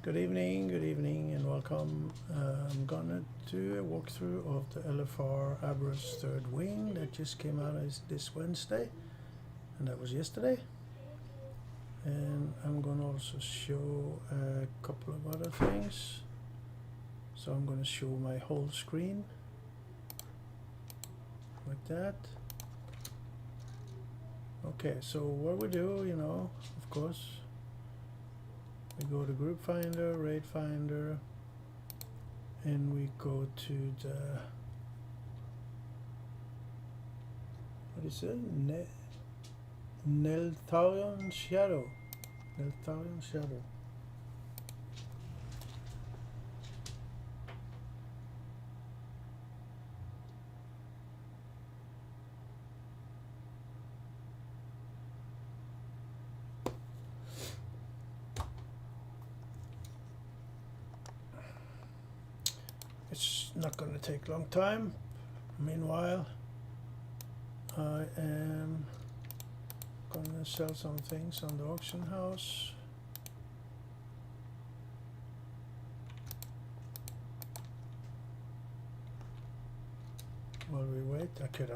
Good evening, and welcome. I'm gonna do a walkthrough of the LFR Aberrus third wing that just came out this Wednesday, and that was yesterday. And I'm gonna also show a couple of other things. So I'm gonna show my whole screen like that. Okay, so what we do, of course, we go to Group Finder, Raid Finder, and we go to the, what is it? Neltharion Shadow. Neltharion Shadow. It's not going to take a long time. Meanwhile, I am going to sell some things on the auction house. While we wait, I could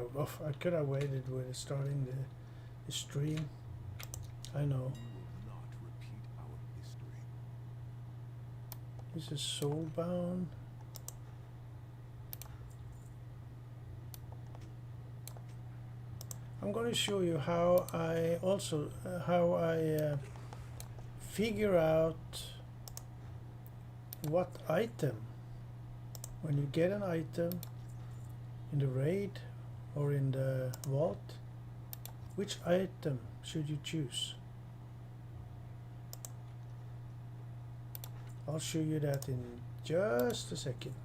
have waited with starting the stream. I know. This is Soulbound. I'm going to show you how I figure out what item, when you get an item in the raid or in the vault, which item should you choose. I'll show you that in just a second.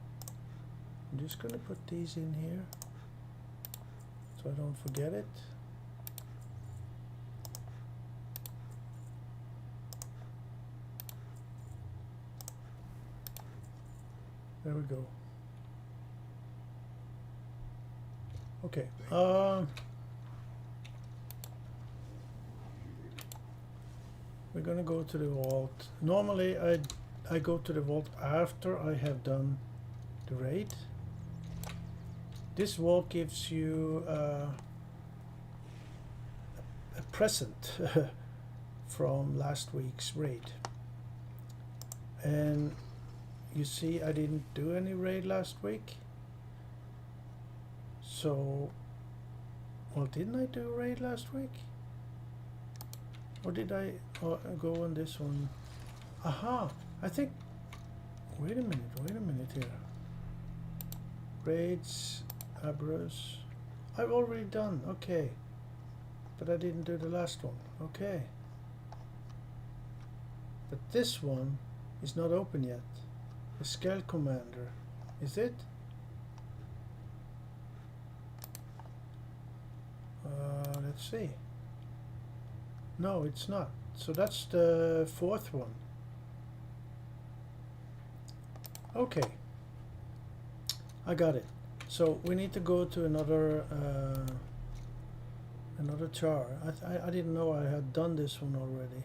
I'm just going to put these in here so I don't forget it. There we go. Okay. We're gonna go to the vault. Normally I go to the vault after I have done the raid. This vault gives you a present from last week's raid, and you see I didn't do any raid last week, so didn't I do a raid last week, or did I go on this one? Aha, I think, wait a minute here. Raids, Aberrus, I've already done, okay, but I didn't do the last one, okay. But this one is not open yet. The Scale Commander, is it? Let's see. No, it's not. So that's the fourth one. Okay, I got it. So we need to go to another char. I didn't know I had done this one already.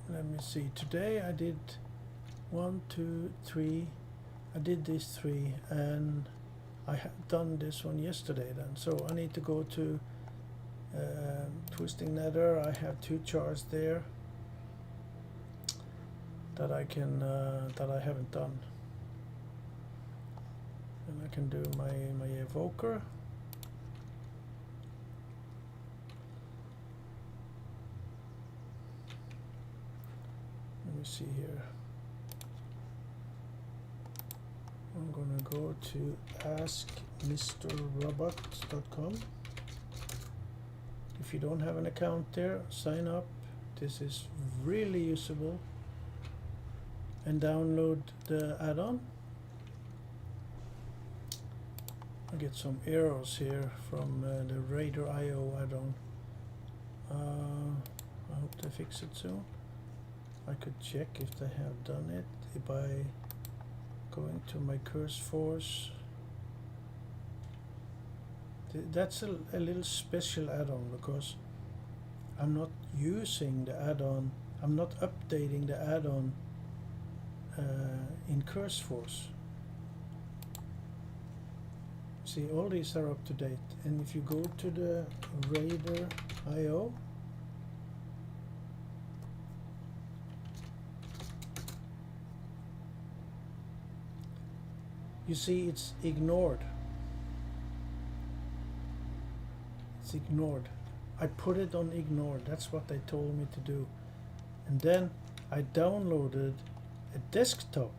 Let me see. Today I did 1, 2, 3. I did these 3, and I had done this one yesterday. Then, so I need to go to Twisting Nether. I have 2 chars there that I can that I haven't done, and I can do my evoker. Let me see here. I'm gonna go to askmrrobot.com. If you don't have an account there, sign up. This is really usable. And download the add-on. I get some errors here from the Raider IO add-on. I hope they fix it soon. I could check if they have done it by going to my Curse Force. That's a little special add-on, because I'm not using the add-on, I'm not updating the add-on in CurseForce. See, all these are up to date, and if you go to the Raider IO, you see it's ignored. It's ignored. I put it on ignored. That's what they told me to do. And then I downloaded a desktop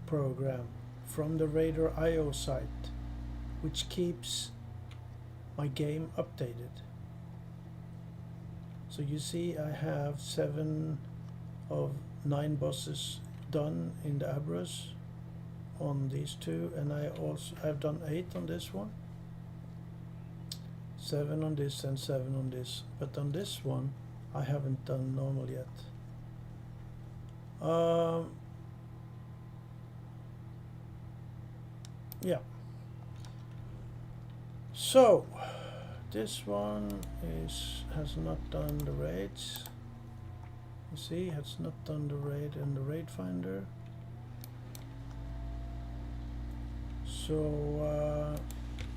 program from the Raider IO site, which keeps my game updated. So you see I have 7 of 9 bosses done in the Aberrus on these two, and I've done 8 on this one, 7 on this and 7 on this, but on this one I haven't done normal yet. Yeah, so this one has not done the raids. You see, has not done the raid and the raid finder. So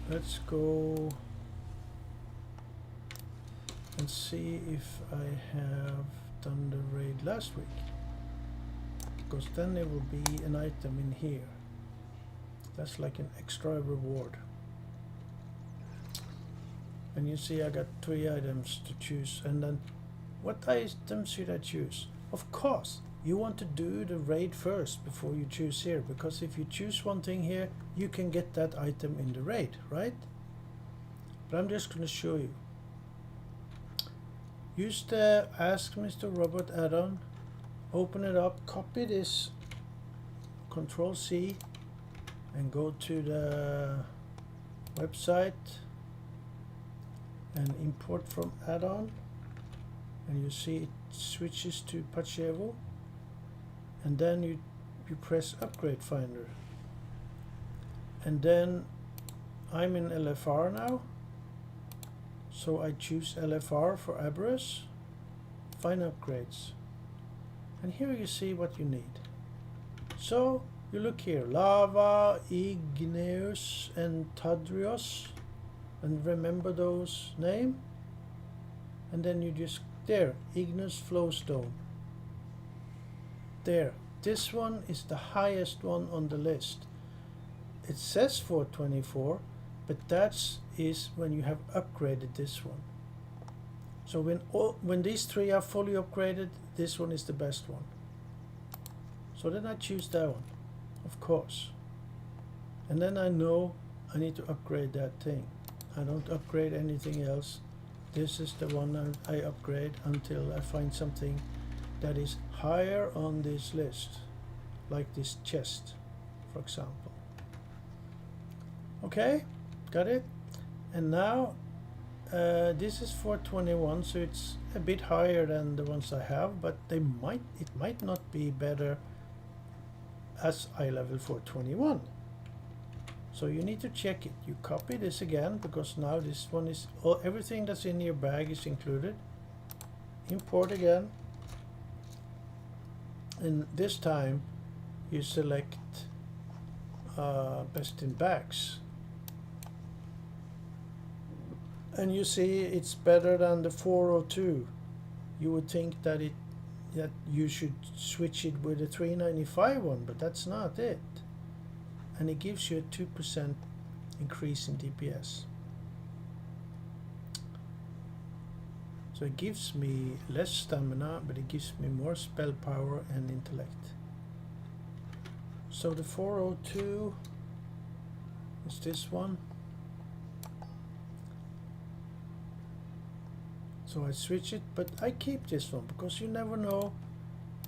let's go and see if I have done the raid last week, because then there will be an item in here. That's like an extra reward. And you see I got 3 items to choose, and then what items should I choose? Of course, you want to do the raid first before you choose here, because if you choose one thing here, you can get that item in the raid, right? But I'm just going to show you. Use the Ask Mr. Robot add-on, open it up, copy this, Control C, and go to the website and import from add-on, and you see it switches to Pachevo, and then you press Upgrade Finder, and then I'm in LFR now, so I choose LFR for Aberrus, find upgrades, and here you see what you need. So you look here, Lava, Igneous and Tadrios, and remember those names, and then you just there, Igneous Flowstone. There, this one is the highest one on the list. It says 424, but that is when you have upgraded this one. So when these 3 are fully upgraded, this one is the best one. So then I choose that one, of course. And then I know I need to upgrade that thing. I don't upgrade anything else. This is the one I upgrade until I find something that is higher on this list, like this chest, for example. Okay, got it? And now this is 421, so it's a bit higher than the ones I have, but it might not be better as eye level 421. So you need to check it. You copy this again, because now this one is everything that's in your bag is included. Import again, and this time you select best in bags, and you see it's better than the 402. You would think that you should switch it with the 395 one, but that's not it. And it gives you a 2% increase in DPS. So it gives me less stamina, but it gives me more spell power and intellect. So the 402 is this one. So I switch it, but I keep this one because you never know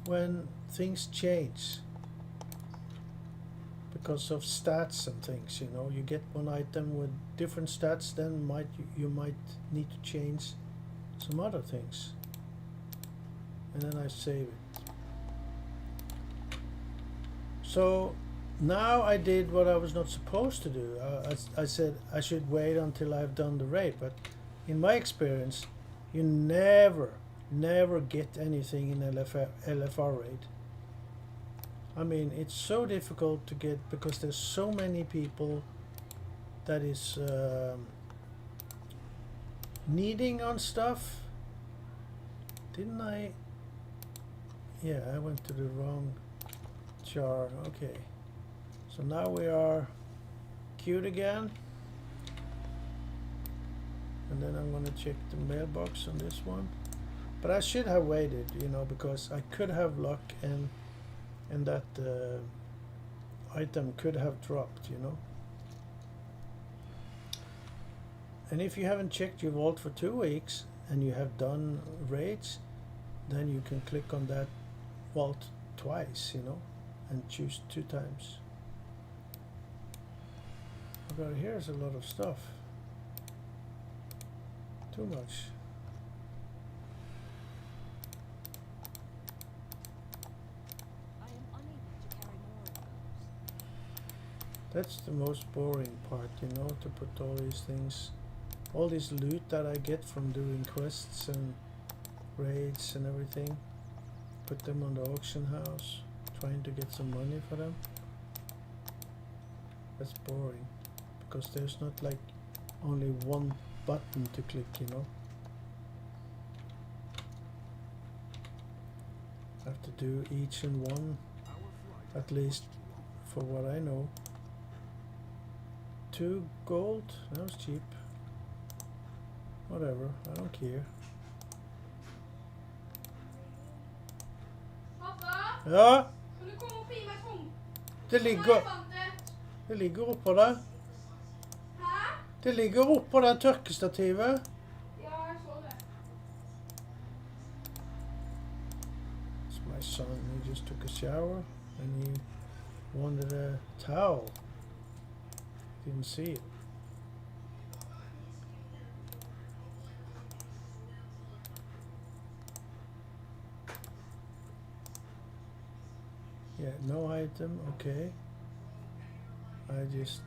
when things change. Because of stats and things, you know, you get one item with different stats, then you might need to change some other things. And then I save it. So now I did what I was not supposed to do. I said I should wait until I've done the raid, but in my experience, You never get anything in LFR raid. I mean, it's so difficult to get because there's so many people that is needing on stuff. Didn't I? Yeah, I went to the wrong jar. Okay, so now we are queued again, and then I'm gonna check the mailbox on this one. But I should have waited, you know, because I could have luck and that item could have dropped, you know. And if you haven't checked your vault for 2 weeks and you have done raids, then you can click on that vault twice, you know, and choose 2 times. But here's a lot of stuff. Too much. That's the most boring part, you know, to put all these things, all this loot that I get from doing quests and raids and everything, put them on the auction house, trying to get some money for them. That's boring, because there's not like only one button to click, you know. I have to do each and one, at least for what I know. 2 gold, that was cheap. Whatever, I don't care. Pappa, Ja, kan du komma och filma tom? det ligger oppå der. Hæ? Det ligger oppå det tørkestativet. Ja, jag såg det. It's my son, he just took a shower and he wanted a towel. Didn't see it. Yeah, no item, okay. I just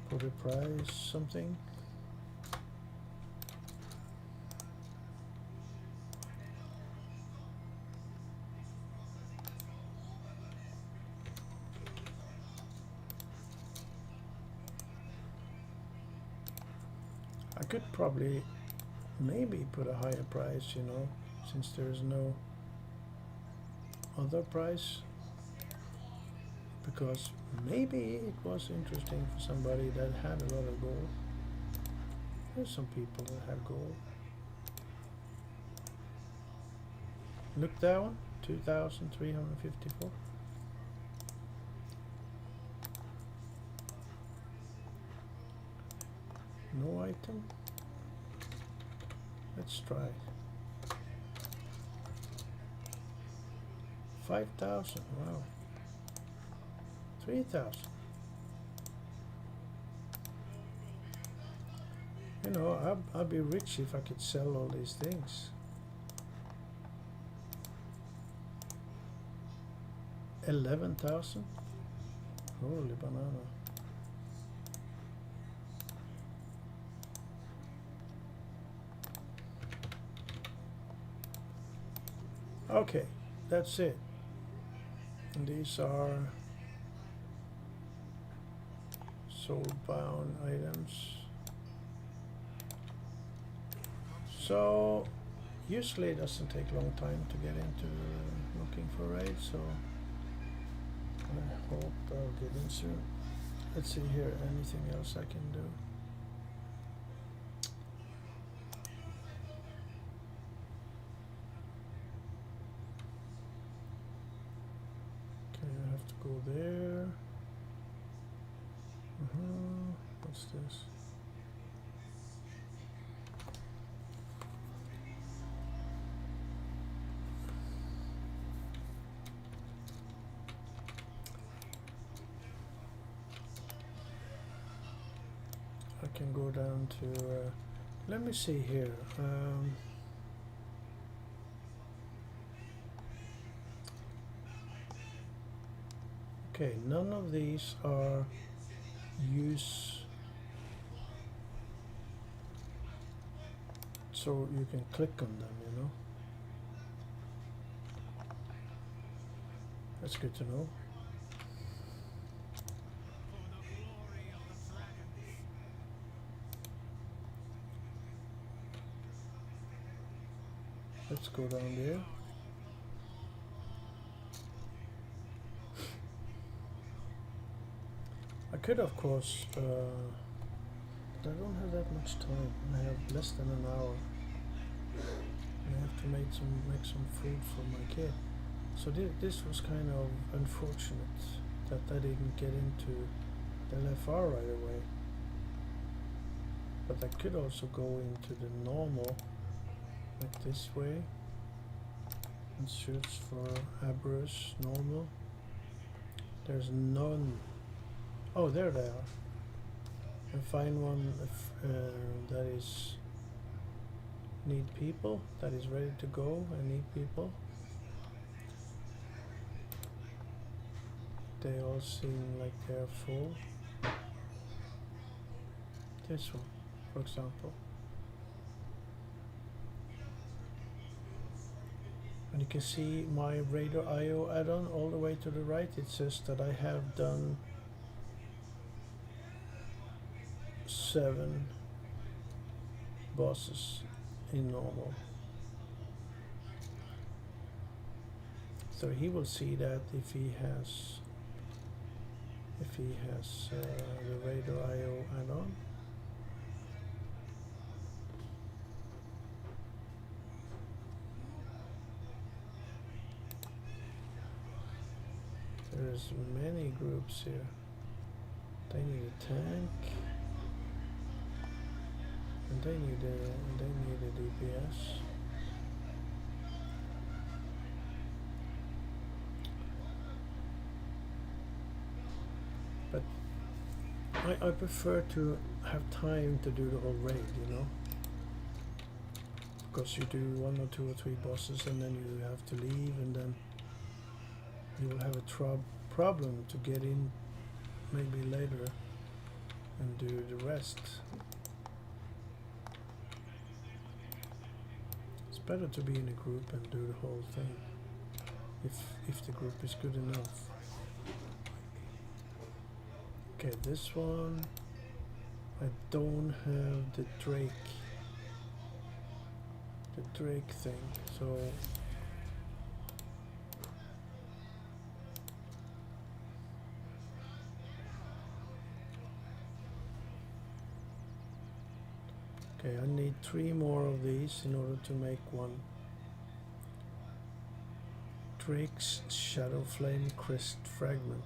put a price, something. I could probably maybe put a higher price, you know, since there's no other price, because maybe it was interesting for somebody that had a lot of gold. There's some people that have gold. Look, that one, 2,354. No item. Let's try. 5,000. Wow. 3,000. You know, I'd be rich if I could sell all these things. 11,000. Holy banana. Okay, that's it. And these are soul-bound items. So usually it doesn't take a long time to get into looking for raids, so I hope I'll get in soon. Let's see here, anything else I can do? Go there. What's this? I can go down to, let me see here. Okay, none of these are so you can click on them, you know. That's good to know. Let's go down there. I could, of course, but I don't have that much time. I have less than an hour. And I have to make some food for my kid. So this was kind of unfortunate that I didn't get into the LFR right away. But I could also go into the normal, like this way, and search for Aberrus normal. There's none. Oh, there they are. And find one that is need people, that is ready to go and need people. They all seem like they're full. This one, for example. And you can see my Radar IO add-on all the way to the right. It says that I have done 7 bosses in normal. So he will see that if he has the Radar IO add-on. There's many groups here. They need a tank, and they need a DPS. But I prefer to have time to do the whole raid, you know, because you do 1 or 2 or 3 bosses and then you have to leave, and then you will have a problem to get in maybe later and do the rest. It's better to be in a group and do the whole thing if the group is good enough. Okay, this one I don't have the Drake thing, so okay, I need 3 more of these in order to make one. Drake's Shadow Flame Crest Fragment.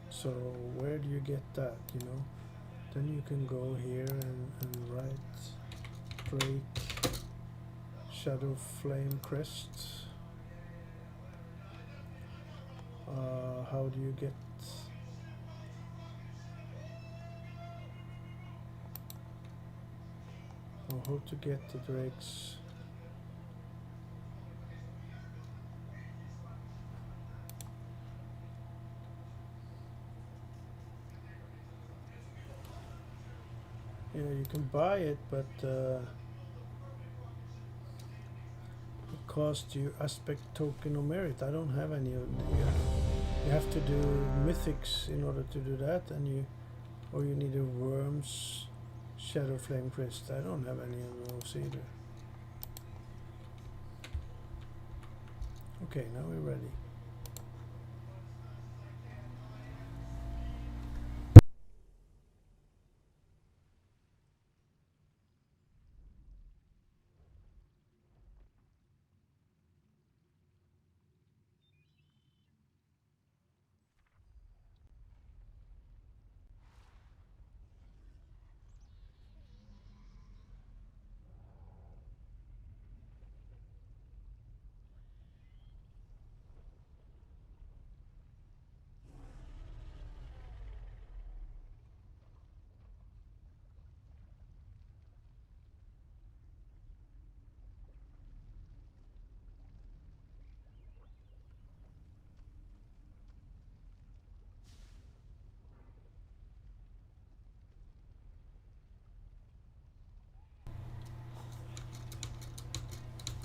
So where do you get that, you know? Then you can go here and write Drake Shadow Flame Crest. How do you get how to get the Drake's yeah, you can buy it, but it costs you aspect token or merit. I don't have any of them. You have to do mythics in order to do that, and you need a worm's Shadow Flame Crest. I don't have any of those either. Okay, now we're ready.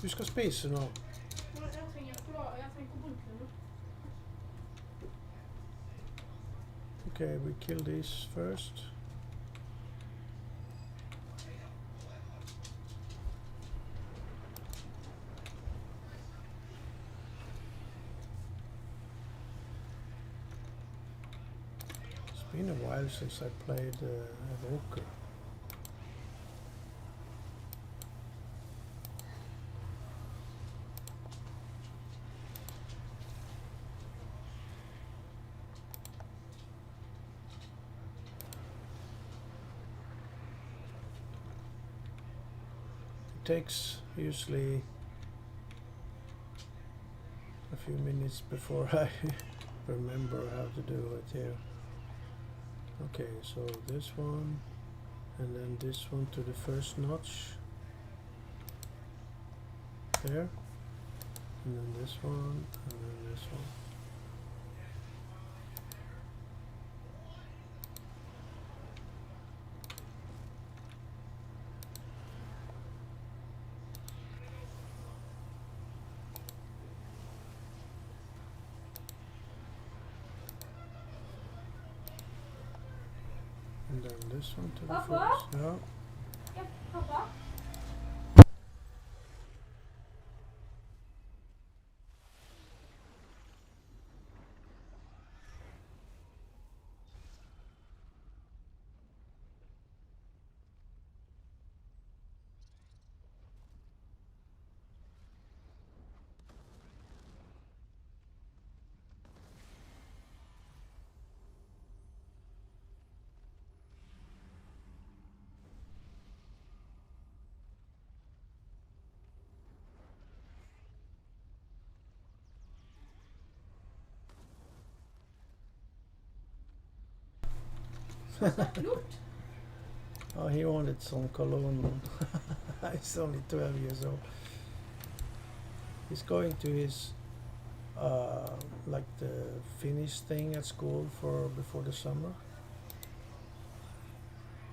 Du skal spise nå. Jeg trenger å bruke det. Okay, we kill these first. It's been a while since I played Walkthru. Takes usually a few minutes before I remember how to do it here. Okay, so this one and then this one to the first notch there, and then this one and then this one. And then this one to the Papa? first. Yeah. Ja, pappa. Lukt. Oh, he wanted some cologne. He's only 12 years old. He's going to his like the Finnish thing at school for before the summer.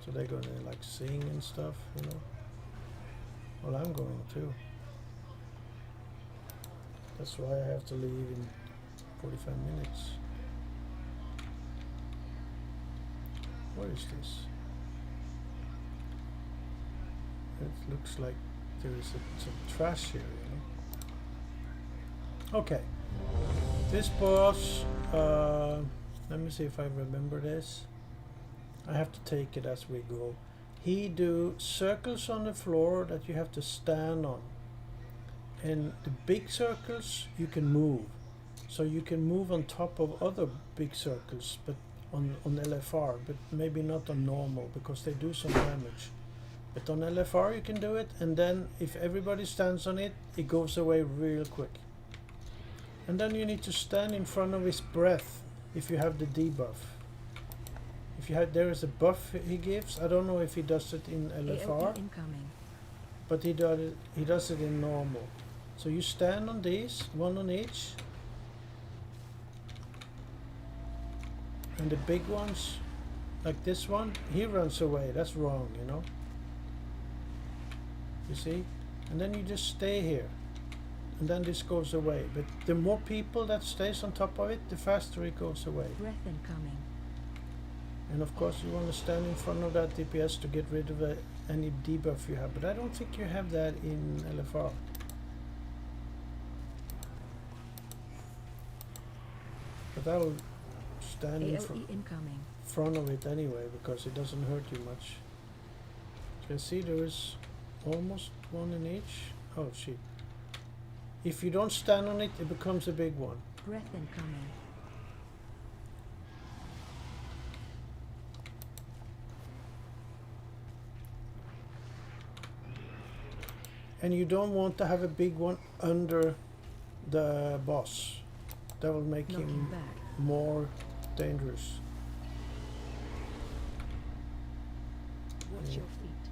So they're gonna like sing and stuff, you know. Well, I'm going too. That's why I have to leave in 45 minutes. What is this? It looks like there is some trash here, you know. Okay. This boss, let me see if I remember this. I have to take it as we go. He do circles on the floor that you have to stand on. And the big circles you can move. So you can move on top of other big circles, but on LFR, but maybe not on normal because they do some damage. But on LFR you can do it, and then if everybody stands on it, it goes away real quick. And then you need to stand in front of his breath if you have the debuff. If you have, there is a buff he gives. I don't know if he does it in LFR, but he does it in normal. So you stand on these, one on each. And the big ones, like this one, he runs away. That's wrong, you know. You see? And then you just stay here. And then this goes away. But the more people that stays on top of it, the faster it goes away. Breath incoming. And of course you want to stand in front of that DPS to get rid of any debuff you have. But I don't think you have that in LFR. But I will stand in front of it anyway because it doesn't hurt you much. You can see there is almost one in each. Oh shit. If you don't stand on it, it becomes a big one. Breath incoming. And you don't want to have a big one under the boss. That will make him more dangerous. Watch your feet.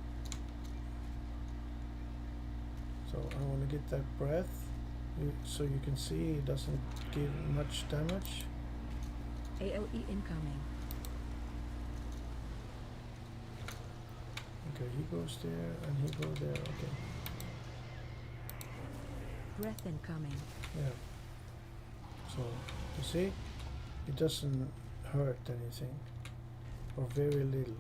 So I want to get that breath, so you can see it doesn't give much damage. AOE incoming. Okay, he goes there and he goes there. Okay. Breath incoming. Yeah. So, you see, it doesn't hurt anything, or very little.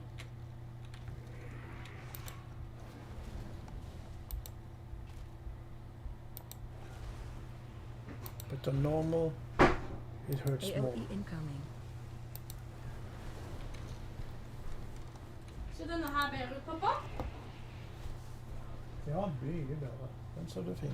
But the normal, it hurts more. AOE incoming. Så denne her ber ut, pappa? Ja, mye bedre. Den så du fin.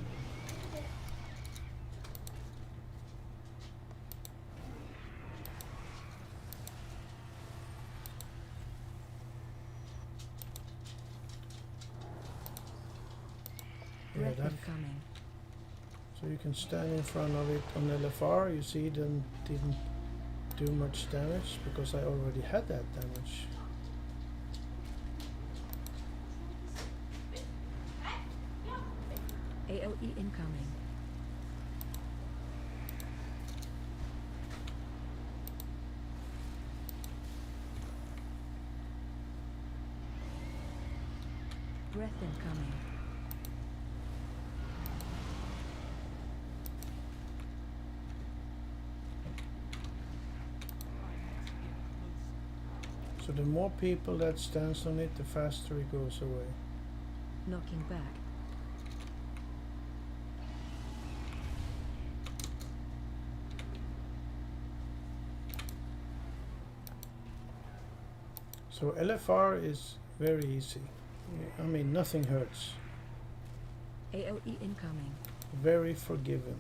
Yeah, Breath that, incoming. so you can stand in front of it on LFR. You see it didn't do much damage because I already had that damage. AOE incoming. Breath incoming. So the more people that stands on it, the faster it goes away. Knocking back. So LFR is very easy. I mean, nothing hurts. AOE incoming. Very forgiving.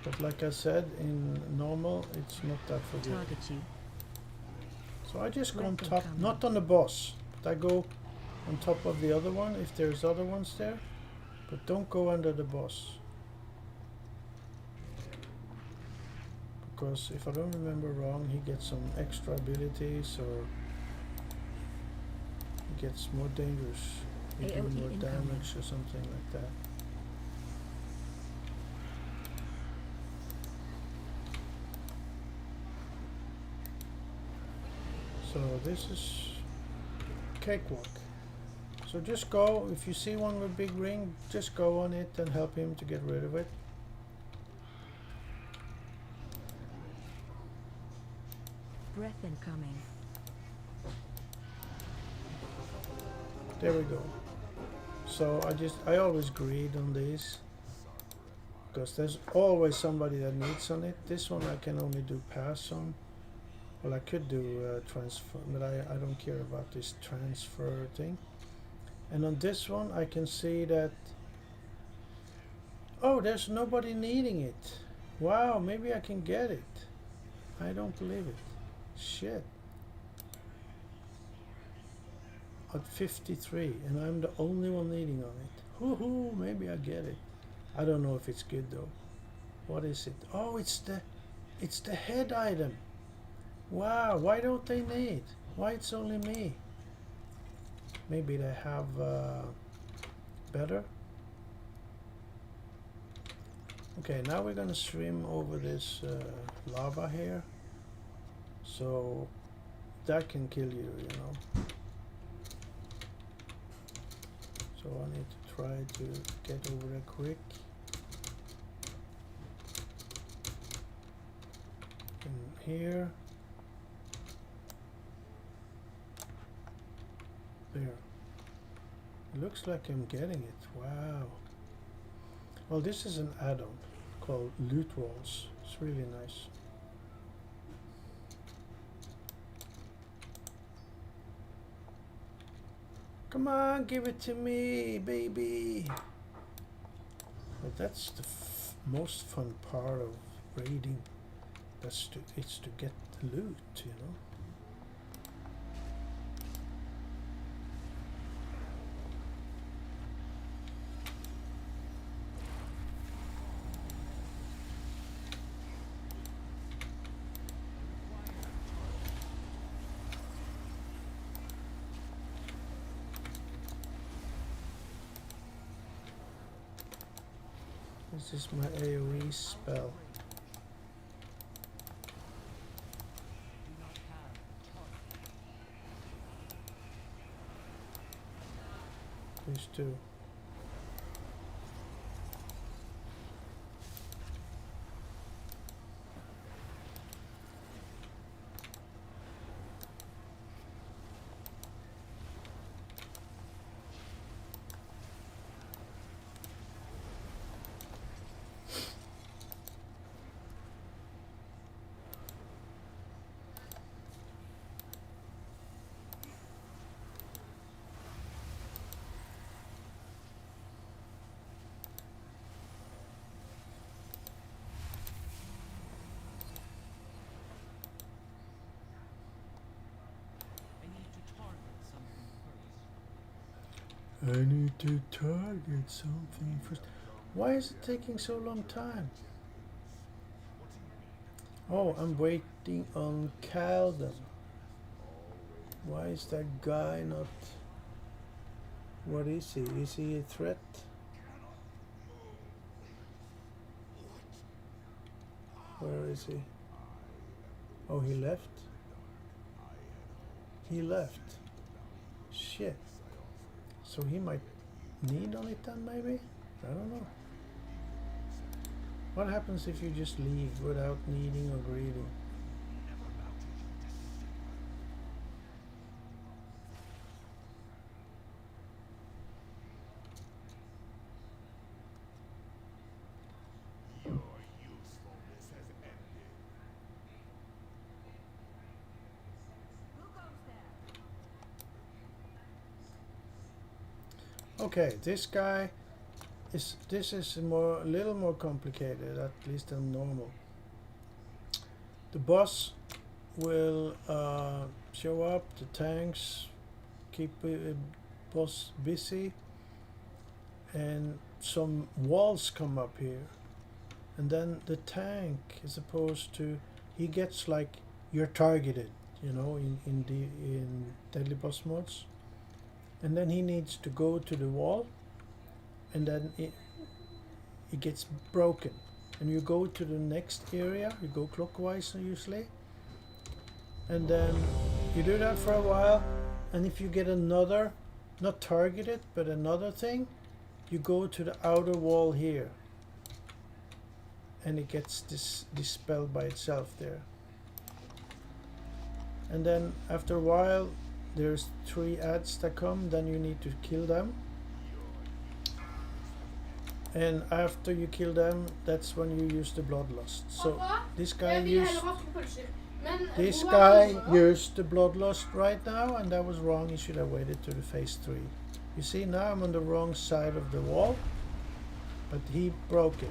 But like I said, in normal, it's not that forgiving. Target you. So I just go on Breath top, incoming. not on the boss, but I go on top of the other one if there's other ones there. But don't go under the boss. Because if I don't remember wrong, he gets some extra abilities or he gets more dangerous. He do AOE more incoming. damage or something like that. So this is cakewalk. So just go, if you see one with big ring, just go on it and help him to get rid of it. Breath incoming. There we go. So I always greed on these because there's always somebody that needs on it. This one I can only do pass on. Well, I could do transfer, but I don't care about this transfer thing. And on this one I can see that, oh, there's nobody needing it. Wow, maybe I can get it. I don't believe it. Shit. At 53, and I'm the only one needing on it. Woohoo, maybe I get it. I don't know if it's good though. What is it? Oh, it's the head item. Wow, why don't they need? Why it's only me? Maybe they have better. Okay, now we're gonna swim over this lava here. So that can kill you, you know. So I need to try to get over there quick. And here. There. It looks like I'm getting it. Wow. Well, this is an add-on called Loot Walls. It's really nice. Come on, give it to me, baby. But that's the most fun part of raiding. It's to get the loot, you know. This is my AoE spell. These two. I need to target something first. Why is it taking so long time? Oh, I'm waiting on Calden. Why is that guy not... What is he? Is he a threat? Where is he? Oh, he left? He left. Shit. So he might need on it then, maybe? I don't know. What happens if you just leave without needing or greeting? Okay, this guy is... This is a little more complicated, at least than normal. The boss will show up, the tanks keep boss busy, and some walls come up here, and then the tank is supposed to... He gets like... You're targeted, you know, in deadly boss modes. And then he needs to go to the wall, and then it gets broken, and you go to the next area. You go clockwise usually, and then you do that for a while, and if you get another, not targeted but another thing, you go to the outer wall here, and it gets dispelled by itself there. And then after a while there's 3 ads that come, then you need to kill them. And after you kill them, that's when you use the bloodlust. So this guy used the bloodlust right now, and that was wrong. He should have waited to the phase 3. You see, now I'm on the wrong side of the wall, but he broke it.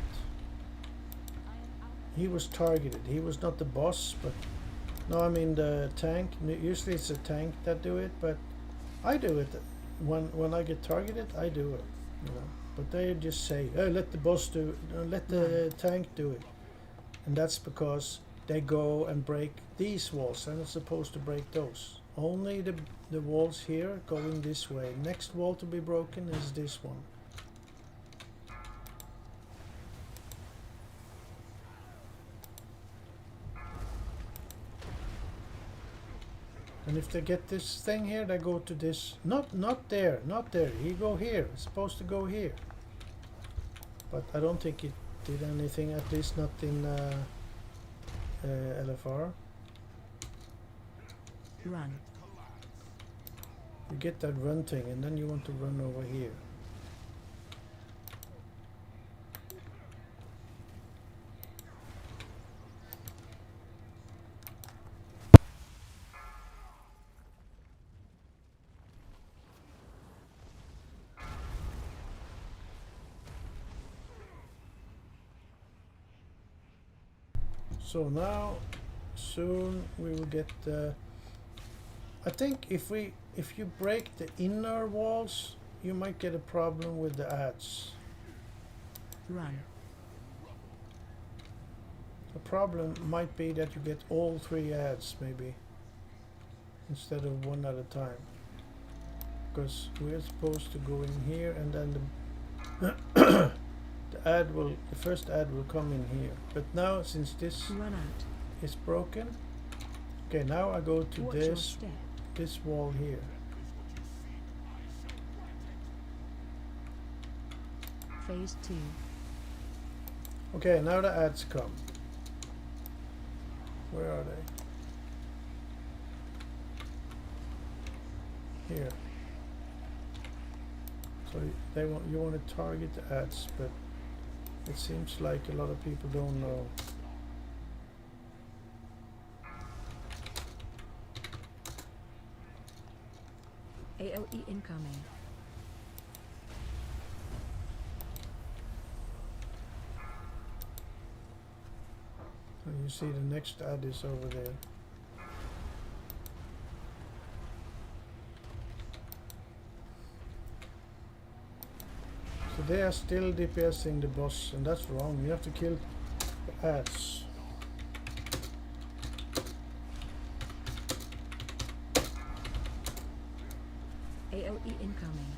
He was targeted. He was not the boss, but no, I mean the tank. Usually it's a tank that do it, but I do it. When I get targeted, I do it. You know, but they just say, "Oh, let the boss do it. Let the tank do it," and that's because they go and break these walls, and it's supposed to break those. Only the walls here going this way. Next wall to be broken is this one. And if they get this thing here, they go to this. Not there, not there. He go here. It's supposed to go here. But I don't think it did anything. At least not in LFR. Run. You get that run thing, and then you want to run over here. So now, soon we will get the... I think if you break the inner walls, you might get a problem with the ads. Run. The problem might be that you get all 3 ads, maybe, instead of 1 at a time. Because we're supposed to go in here, and then the the first ad will come in here. But now, since this Run out. is broken, okay, now I go to Watch your this step. this wall here. Phase 2. Okay, now the ads come. Where are they? Here. So you want to target the ads, but it seems like a lot of people don't know. AOE incoming. And you see the next ad is over there. they are still DPSing the boss, and that's wrong. You have to kill the ads. AOE incoming.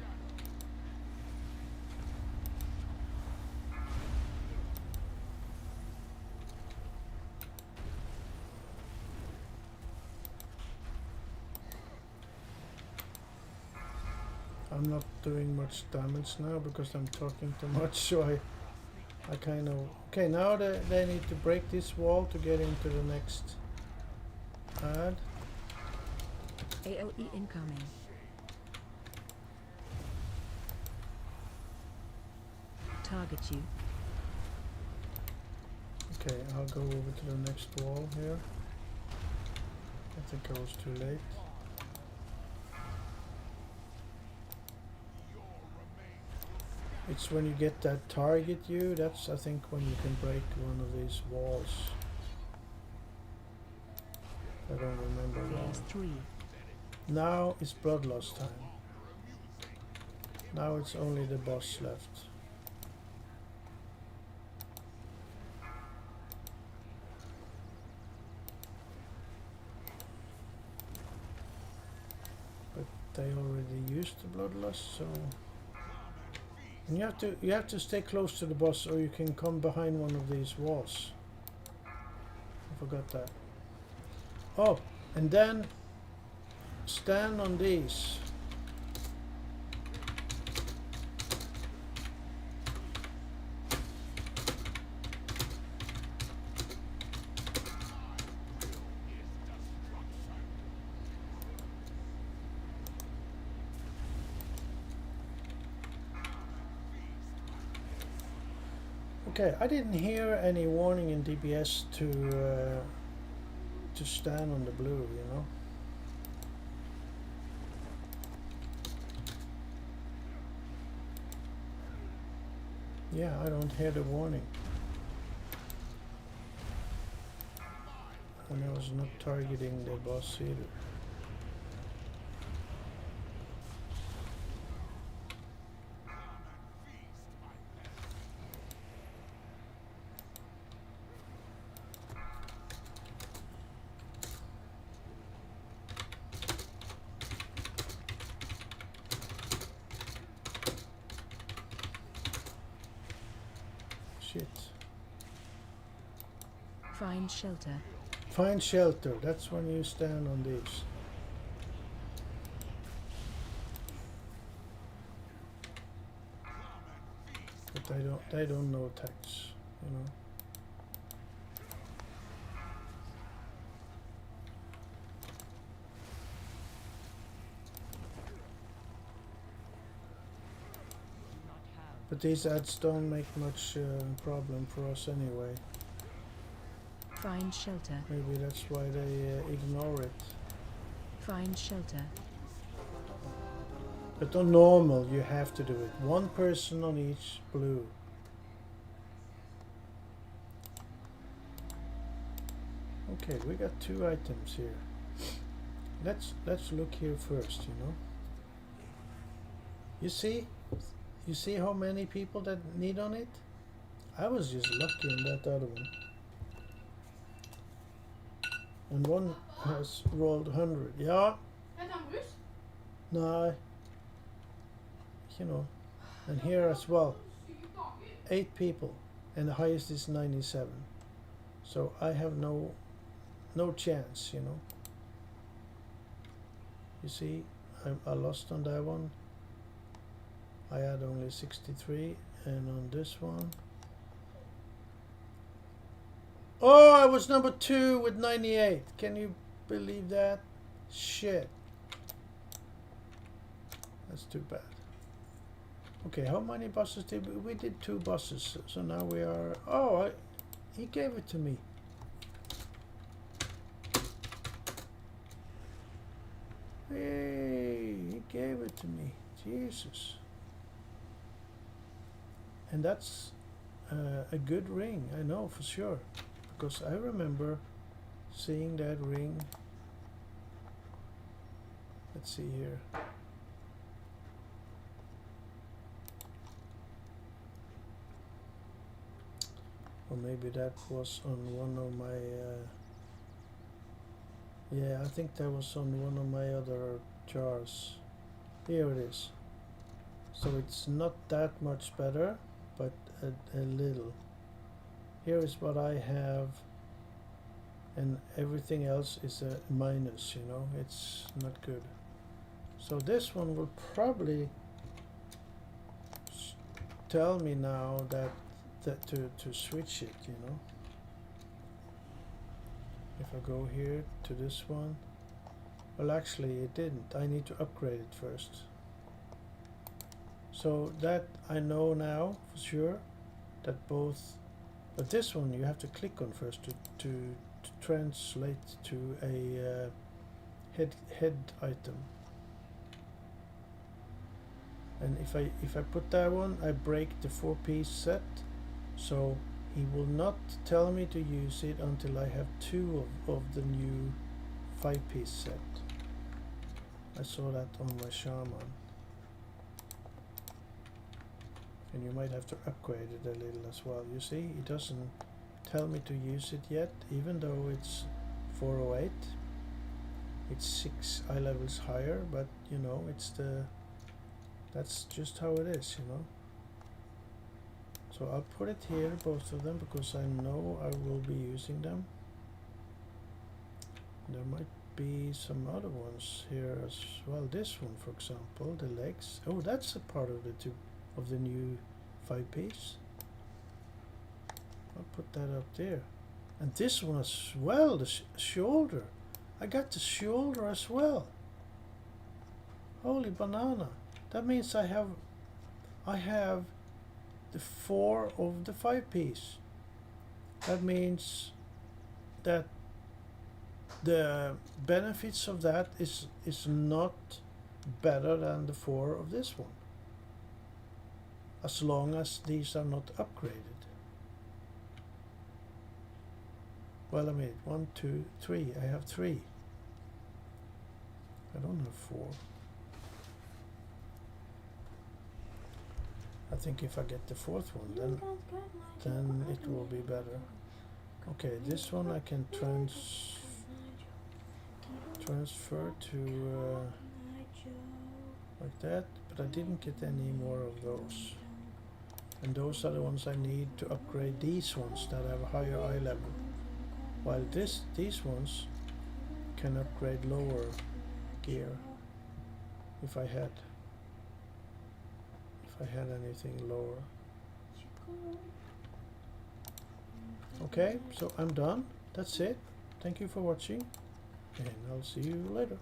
I'm not doing much damage now because I'm talking too much, so I kind of... Okay, now they need to break this wall to get into the next ad. AOE incoming. Target you. Okay, I'll go over to the next wall here. I think I was too late. It's when you get that target you, that's I think when you can break one of these walls. I don't remember wrong. Phase 3. Now it's bloodlust time. Now it's only the boss left. But they already used the bloodlust, so... And you have to stay close to the boss, or you can come behind one of these walls. I forgot that. Oh, and then stand on these. Okay, I didn't hear any warning in DPS to stand on the blue, you know. Yeah, I don't hear the warning. And I was not targeting the boss either. Shit. Find shelter. Find shelter, that's when you stand on these. But they don't know attacks, you know. But these ads don't make much problem for us anyway. Find shelter. Maybe that's why they ignore it. Find shelter. But on normal you have to do it. One person on each blue. Okay, we got 2 items here. Let's look here first, you know. You see how many people that need on it? I was just lucky in that other one. And one has rolled 100. Yeah. Aberrus? No. You know. And here as well. 8 people. And the highest is 97. So I have no chance, you know. You see, I lost on that one. I had only 63, and on this one... Oh, I was number 2 with 98. Can you believe that? Shit. That's too bad. Okay, how many bosses did we? We did 2 bosses, so now we are... Oh, he gave it to me. Hey, he gave it to me. Jesus. And that's a good ring, I know for sure. Because I remember seeing that ring. Let's see here. maybe that was on one of my yeah, I think that was on one of my other jars. Here it is. So it's not that much better, but a little. Here is what I have, and everything else is a minus, you know, it's not good. So this one will probably tell me now that to switch it, you know. If I go here to this one, well, actually it didn't. I need to upgrade it first. So that I know now for sure that both, but this one you have to click on first to translate to a head item. And if I put that one, I break the 4-piece set, so he will not tell me to use it until I have 2 of the new 5-piece set. I saw that on my shaman. And you might have to upgrade it a little as well. You see, it doesn't tell me to use it yet, even though it's 408. It's 6 eye levels higher, but you know, that's just how it is, you know. So I'll put it here, both of them, because I know I will be using them. There might be some other ones here as well. This one, for example, the legs. Oh, that's a part of the new 5-piece. I'll put that up there. And this one as well, the shoulder. I got the shoulder as well. Holy banana. That means I have the 4 of the 5-piece. That means that the benefits of that is not better than the 4 of this one, as long as these are not upgraded. Well, I mean 1, 2, 3. I have 3. I don't have 4. I think if I get the 4th one, then it will be better. Okay, this one I can transfer to like that, but I didn't get any more of those. And those are the ones I need to upgrade these ones that have a higher eye level. While these ones can upgrade lower gear if I had anything lower. Okay, so I'm done. That's it. Thank you for watching, and I'll see you later.